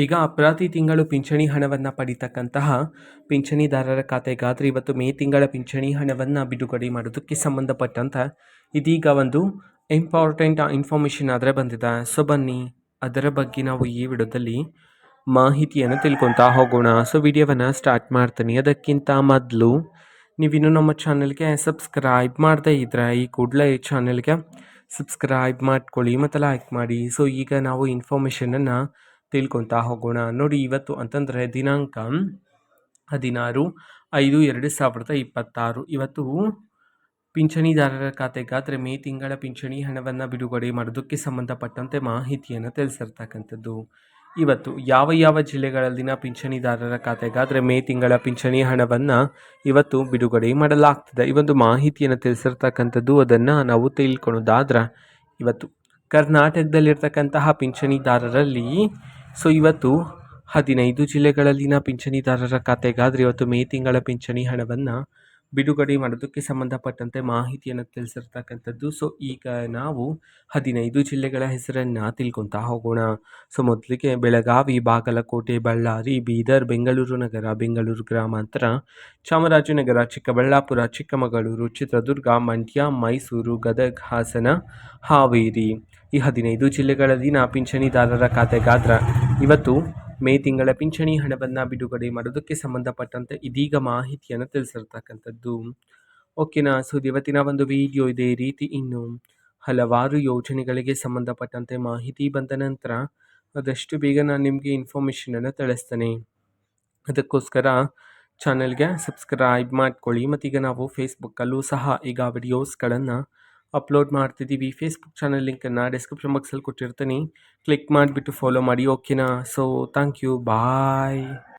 ಈಗ ಪ್ರತಿ ತಿಂಗಳು ಪಿಂಚಣಿ ಹಣವನ್ನು ಪಡಿತಕ್ಕಂತಹ ಪಿಂಚಣಿದಾರರ ಖಾತೆಗಾದರೆ ಇವತ್ತು ಮೇ ತಿಂಗಳ ಪಿಂಚಣಿ ಹಣವನ್ನು ಬಿಡುಗಡೆ ಮಾಡೋದಕ್ಕೆ ಸಂಬಂಧಪಟ್ಟಂತೆ ಇದೀಗ ಒಂದು ಇಂಪಾರ್ಟೆಂಟ್ ಇನ್ಫಾರ್ಮೇಷನ್ ಆದರೆ ಬಂದಿದೆ. ಸೊ ಬನ್ನಿ ಅದರ ಬಗ್ಗೆ ನಾವು ಈ ವಿಡಿಯೋದಲ್ಲಿ ಮಾಹಿತಿಯನ್ನು ತಿಳ್ಕೊತಾ ಹೋಗೋಣ. ಸೊ ವಿಡಿಯೋವನ್ನು ಸ್ಟಾರ್ಟ್ ಮಾಡ್ತೀನಿ. ಅದಕ್ಕಿಂತ ಮೊದಲು ನೀವಿನ್ನೂ ನಮ್ಮ ಚಾನಲ್ಗೆ ಸಬ್ಸ್ಕ್ರೈಬ್ ಮಾಡದೇ ಇದ್ದರೆ ಈ ಕೂಡಲೇ ಈ ಚಾನಲ್ಗೆ ಸಬ್ಸ್ಕ್ರೈಬ್ ಮಾಡ್ಕೊಳ್ಳಿ ಮತ್ತು ಲೈಕ್ ಮಾಡಿ. ಸೊ ಈಗ ನಾವು ಇನ್ಫಾರ್ಮೇಷನನ್ನು ತಿಳ್ಕೊತಾ ಹೋಗೋಣ. ನೋಡಿ, ಇವತ್ತು ಅಂತಂದರೆ ದಿನಾಂಕ 16/5/2026 ಇವತ್ತು ಪಿಂಚಣಿದಾರರ ಖಾತೆಗಾದರೆ ಮೇ ತಿಂಗಳ ಪಿಂಚಣಿ ಹಣವನ್ನು ಬಿಡುಗಡೆ ಮಾಡೋದಕ್ಕೆ ಸಂಬಂಧಪಟ್ಟಂತೆ ಮಾಹಿತಿಯನ್ನು ತಿಳಿಸಿರ್ತಕ್ಕಂಥದ್ದು. ಇವತ್ತು ಯಾವ ಜಿಲ್ಲೆಗಳಲ್ಲಿನ ಪಿಂಚಣಿದಾರರ ಖಾತೆಗಾದರೆ ಮೇ ತಿಂಗಳ ಪಿಂಚಣಿ ಹಣವನ್ನು ಇವತ್ತು ಬಿಡುಗಡೆ ಮಾಡಲಾಗ್ತದೆ, ಈ ಒಂದು ಮಾಹಿತಿಯನ್ನು ತಿಳಿಸಿರ್ತಕ್ಕಂಥದ್ದು. ಅದನ್ನು ನಾವು ತಿಳ್ಕೊಳೋದಾದ್ರೆ ಇವತ್ತು ಕರ್ನಾಟಕದಲ್ಲಿರ್ತಕ್ಕಂತಹ ಪಿಂಚಣಿದಾರರಲ್ಲಿ ಇವತ್ತು 15 ಜಿಲ್ಲೆಗಳಲ್ಲಿನ ಪಿಂಚಣಿದಾರರ ಖಾತೆಗಾದರೆ ಇವತ್ತು ಮೇ ತಿಂಗಳ ಪಿಂಚಣಿ ಹಣವನ್ನು ಬಿಡುಗಡೆ ಮಾಡೋದಕ್ಕೆ ಸಂಬಂಧಪಟ್ಟಂತೆ ಮಾಹಿತಿಯನ್ನು ತಿಳಿಸಿರ್ತಕ್ಕಂಥದ್ದು. ಸೊ ಈಗ ನಾವು 15 ಜಿಲ್ಲೆಗಳ ಹೆಸರನ್ನು ತಿಳ್ಕೊತಾ ಹೋಗೋಣ. ಸೊ ಮೊದಲಿಗೆ ಬೆಳಗಾವಿ, ಬಾಗಲಕೋಟೆ, ಬಳ್ಳಾರಿ, ಬೀದರ್, ಬೆಂಗಳೂರು ನಗರ, ಬೆಂಗಳೂರು ಗ್ರಾಮಾಂತರ, ಚಾಮರಾಜನಗರ, ಚಿಕ್ಕಬಳ್ಳಾಪುರ, ಚಿಕ್ಕಮಗಳೂರು, ಚಿತ್ರದುರ್ಗ, ಮಂಡ್ಯ, ಮೈಸೂರು, ಗದಗ, ಹಾಸನ, ಹಾವೇರಿ ಈ 15 ಜಿಲ್ಲೆಗಳಲ್ಲಿನ ಪಿಂಚಣಿದಾರರ ಖಾತೆಗಾದರೆ ಇವತ್ತು ಮೇ ತಿಂಗಳ ಪಿಂಚಣಿ ಹಣವನ್ನು ಬಿಡುಗಡೆ ಮಾಡೋದಕ್ಕೆ ಸಂಬಂಧಪಟ್ಟಂತೆ ಇದೀಗ ಮಾಹಿತಿಯನ್ನು ತಿಳಿಸಿರ್ತಕ್ಕಂಥದ್ದು. ಓಕೆನಾ. ಸೊ ಇವತ್ತಿನ ಒಂದು ವಿಡಿಯೋ ಇದೇ ರೀತಿ ಇನ್ನು ಹಲವಾರು ಯೋಜನೆಗಳಿಗೆ ಸಂಬಂಧಪಟ್ಟಂತೆ ಮಾಹಿತಿ ಬಂದ ನಂತರ ಆದಷ್ಟು ಬೇಗ ನಾನು ನಿಮಗೆ ಇನ್ಫಾರ್ಮೇಷನನ್ನು ತಿಳಿಸ್ತೇನೆ. ಅದಕ್ಕೋಸ್ಕರ ಚಾನಲ್ಗೆ ಸಬ್ಸ್ಕ್ರೈಬ್ ಮಾಡ್ಕೊಳ್ಳಿ. ಮತ್ತೀಗ ನಾವು ಫೇಸ್ಬುಕ್ಕಲ್ಲೂ ಸಹ ಈಗ ವಿಡಿಯೋಸ್ಗಳನ್ನು ಅಪ್ಲೋಡ್ ಮಾಡ್ತಿದ್ದೀವಿ. ಫೇಸ್ಬುಕ್ ಚಾನಲ್ ಲಿಂಕನ್ನು ಡಿಸ್ಕ್ರಿಪ್ಷನ್ ಬಾಕ್ಸಲ್ಲಿ ಕೊಟ್ಟಿರ್ತೀನಿ, ಕ್ಲಿಕ್ ಮಾಡಿಬಿಟ್ಟು ಫಾಲೋ ಮಾಡಿ. ಓಕೆನಾ. So thank you, bye.